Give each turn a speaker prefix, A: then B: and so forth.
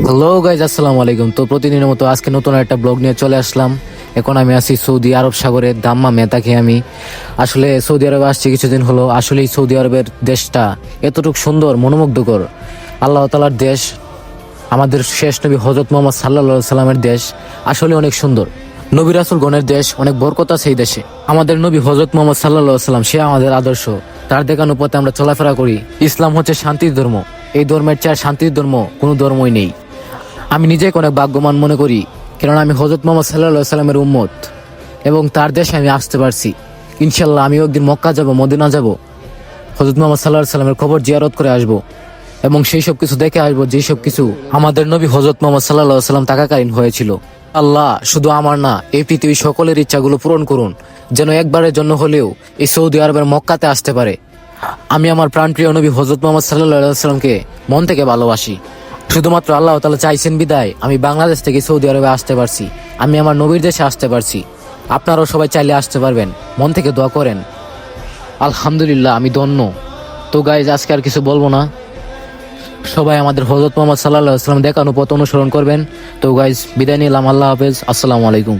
A: Hello guys, আসসালামু আলাইকুম। তো প্রতিদিনের মতো আজকে নতুন একটা ব্লগ নিয়ে চলে আসলাম। এখন আমি আছি সৌদি আরব সাগরের দাম্মামে। তাকে আমি আসলে সৌদি আরবে আসছি কিছুদিন হলো। আসলে এই সৌদি আরবের দেশটা এতটুকু সুন্দর, মনোমুগ্ধকর। আল্লাহ তাআলার দেশ, আমাদের শেষ নবী হযরত মুহাম্মদ সাল্লাল্লাহু আলাইহি সাল্লামের দেশ আসলে অনেক সুন্দর। নবী রাসূল গণের দেশ, অনেক বরকত আছে এই দেশে। আমাদের নবী হযরত মুহাম্মদ সাল্লাল্লাহু আলাইহি সাল্লাম, সে আমাদের আদর্শ। তার দেখানো পথে আমরা চলাফেরা করি। ইসলাম হচ্ছে শান্তির ধর্ম। এই ধর্মের চেয়ে শান্তির ধর্ম কোনো ধর্মই নেই। আমি নিজেকে অনেক ভাগ্যবান মনে করি, কেননা আমি হযরত মুহাম্মদ সাল্লাল্লাহু আলাইহি সাল্লামের উম্মত এবং তার দেশে আমি আসতে পারছি। ইনশাআল্লাহ আমিও একদিন মক্কা যাব, মদিনা যাব, হযরত মুহাম্মদ সাল্লাল্লাহু আলাইহি সাল্লামের কবর জিয়ারত করে আসব এবং সেই সব কিছু দেখে আসবো যেই সব কিছু আমাদের নবী হযরত মুহাম্মদ সাল্লাল্লাহু আলাইহি সাল্লাম থাকাকালীন হয়েছিল। আল্লাহ শুধু আমার না, এই পৃথিবীর সকলের ইচ্ছাগুলো পূরণ করুন, যেন একবারের জন্য হলেও এই সৌদি আরবের মক্কাতে আসতে পারে। আমি আমার প্রাণপ্রিয় নবী হযরত মুহাম্মদ সাল্লাল্লাহু আলাইহি সাল্লামকে মন থেকে ভালোবাসি। শুধুমাত্র আল্লাহ তাআলা চাইছেন বিদায় আমি বাংলাদেশ থেকে সৌদি আরবে আসতে পারছি, আমি আমার নবীর দেশে আসতে পারছি। আপনারাও সবাই চাইলে আসতে পারবেন। মন থেকে দোয়া করেন। আলহামদুলিল্লাহ, আমি ধন্য। তো গাইজ, আজকে আর কিছু বলবো না। সবাই আমাদের হযরত মুহাম্মদ সাল্লাল্লাহু আলাইহি সাল্লাম দেখানো পথ অনুসরণ করবেন। তো গাইজ, বিদায় নিলাম। আল্লাহ হাফেজ। আসসালামু আলাইকুম।